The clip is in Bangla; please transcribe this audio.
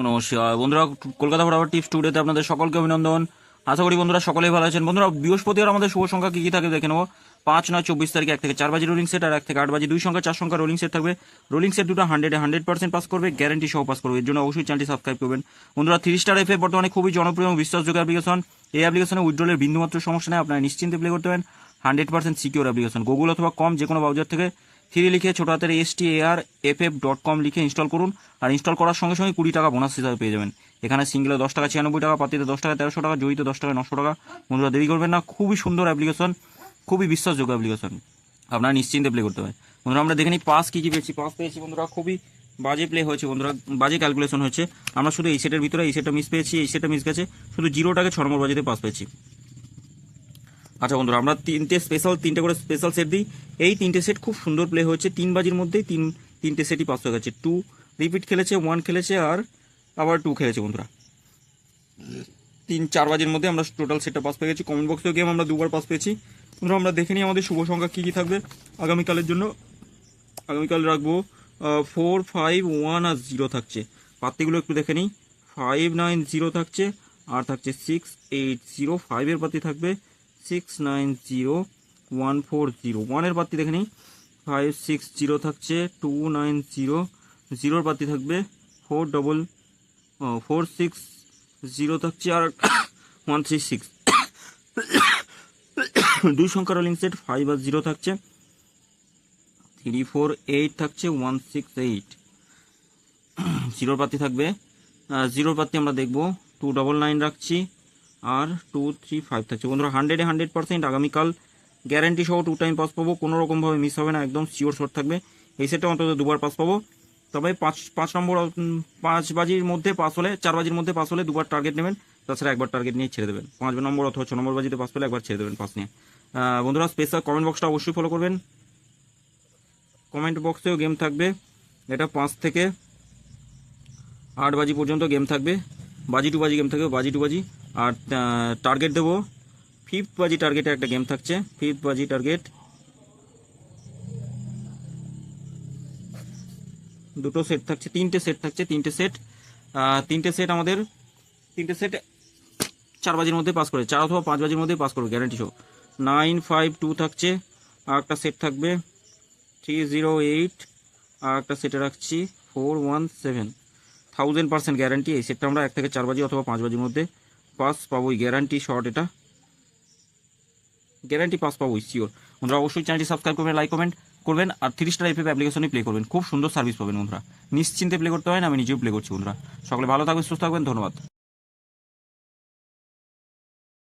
নমস্কার বন্ধুরা, কলকাতা বরাবর টিপস টুডেতে আপনাদের সকলকে অভিনন্দন। আশা করি বন্ধুরা সকলেই ভালো আছেন। বন্ধুরা, বৃহস্পতিবার আমাদের শুভ সংখ্যা কি কি থাকে দেখে নেবো। 5-9-24 তারিখে 1 থেকে 4 বাজি রোলিং সেট আর 1 থেকে 8 বাজি 2 সংখ্যা 4 সংখ্যা রোলিং সেট থাকবে। রোলিং সেট দুটো 100% পাস করবে, গ্যারান্টি সহ পাস করবে। এর জন্য অবশ্যই চ্যানেলটি সাবস্ক্রাইব করবেন। বন্ধুরা, 3 স্টার এফএ বর্তমানে খুবই জনপ্রিয় এবং বিশ্বাসযোগ্য অ্যাপ্লিকেশন। এই অ্যাপ্লিকেশনে উইথড্রলের বিন্দুমাত্র সমস্যা নেই, আপনারা নিশ্চিন্তে প্লে করতে পারেন। 100% সিকিউর অ্যাপ্লিকেশন। গুগল অথবা কম যে কোনো ব্রাউজার থেকে থ্রি লিখে ছোট হাতের STARFF.com লিখে ইনস্টল করুন। আর ইনস্টল করার সঙ্গে সঙ্গে 20 টাকা বোনাস হিসাবে পেয়ে যাবেন। এখানে সিঙ্গেলে 10 টাকা 96 টাকা, পাতিতে 10 টাকা 1300 টাকা, জড়িতে 10 টাকা 900 টাকা। বন্ধুরা, দেরি করবেন না, খুবই সুন্দর অ্যাপ্লিকেশন, খুবই বিশ্বাসযোগ্য অ্যাপ্লিকেশন, আপনারা নিশ্চিন্তে প্লে করতে পারেন। বন্ধুরা, আমরা দেখে নিই পাস কী কী পেয়েছি। পাস পেয়েছি বন্ধুরা, খুবই বাজে প্লে হয়েছে বন্ধুরা, বাজে ক্যালকুলেশন হয়েছে। আমরা শুধু এই সেটের ভিতরে এই সেটটা মিস পেয়েছি, এই সেটটা মিস গেছে, শুধু 0 টাকা 6 নম্বর বাজিতে পাস পেয়েছি। আচ্ছা বন্ধুরা, আমরা তিনটে করে স্পেশাল সেট দিই। এই 3টে সেট খুব সুন্দর প্লে হয়েছে, 3 বাজির মধ্যেই তিনটে সেটই পাস হয়ে গেছে। 2 রিপিট খেলেছে, 1 খেলেছে আর আবার 2 খেলেছে। বন্ধুরা, 3-4 বাজির মধ্যে আমরা টোটাল সেটটা পাস পেয়ে গেছি। কমেন্ট বক্সেও গেম আমরা 2বার পাস পেয়েছি। বন্ধুরা, আমরা দেখে নিই আমাদের শুভ সংখ্যা কী কী থাকবে আগামীকালের জন্য। আগামীকাল রাখবো 4, 5, 1 আর 0 থাকছে। পাত্তিগুলো একটু দেখে নিই। 5, 9, 0 থাকছে, আর থাকছে 6, 8, 0। 5-এর পাত্তি থাকবে 6, 9, 0, 1, 4, 0। 1-এর পাত্তি দেখে নিই। 5, 6, 0 থাকছে, 2, 9, 0। 0-র পাত্তি থাকবে 4, 6, 0 থাকছে, আর 1, 3, 6। 2 সংখ্যা রোলিং সেট 5 আর 0 থাকছে, 3, 4, 8 থাকছে, 1, 6, 8। 0-র পাত্তি থাকবে, 0-র পাত্তি আমরা দেখবো 2, 9, 9 রাখছি, আর 2, 3, 5 থাকছে। বন্ধুরা, 100% আগামীকাল গ্যারান্টি সহ 2 টাইম পাস পাবো, কোনো রকমভাবে মিস হবে না, একদম শিওর শট থাকবে। এই সেটটা অন্তত 2বার পাস পাবো। তবে 5 বাজির মধ্যে পাস হলে, 4 বাজির মধ্যে পাস হলে 2বার টার্গেট নেবেন, তাছাড়া 1বার টার্গেট নিয়ে ছেড়ে দেবেন। 5 নম্বর অথবা 6 নম্বর বাজিতে পাস পেলে 1বার ছেড়ে দেবেন পাস নিয়ে। বন্ধুরা, স্পেশাল কমেন্ট বক্সটা অবশ্যই ফলো করবেন। কমেন্ট বক্সেও গেম থাকবে। এটা 5 থেকে 8 বাজি পর্যন্ত গেম থাকবে। বাজি টু বাজি গেম থাকবে, বাজি টু বাজি। আর টার্গেট দেবো 5th বাজি টার্গেটে একটা গেম থাকছে। 5th বাজি টার্গেট দুটো সেট থাকছে, 3টে সেট থাকছে। 3টে সেট আমাদের 3টে সেট 4 বাজির মধ্যে পাস করে, 4 অথবা 5 বাজির মধ্যে পাস করবে, গ্যারান্টি সহ। 9, 5, 2 থাকছে, আর একটা সেট থাকবে 3, 0, 8, আর একটা সেটে রাখছি 4, 1, 7। 1000% গ্যারান্টি। এই সেটটা আমরা 1 থেকে 4 বাজি অথবা 5 বাজির মধ্যে পাস পাবোই, গ্যারান্টি শর্ট, এটা গ্যারান্টি পাস পাবোই শিওর। বন্ধুরা, অবশ্যই চ্যানেলটি সাবস্ক্রাইব করবেন, লাইক কমেন্ট করবেন, আর 3 স্টার এফএফ অ্যাপ্লিকেশনে প্লে করবেন। খুব সুন্দর সার্ভিস পাবেন বন্ধুরা, নিশ্চিন্তে প্লে করতে হয় না, আমি নিজেও প্লে করছি। বন্ধুরা, সকলে ভালো থাকবেন, সুস্থ থাকবেন, ধন্যবাদ।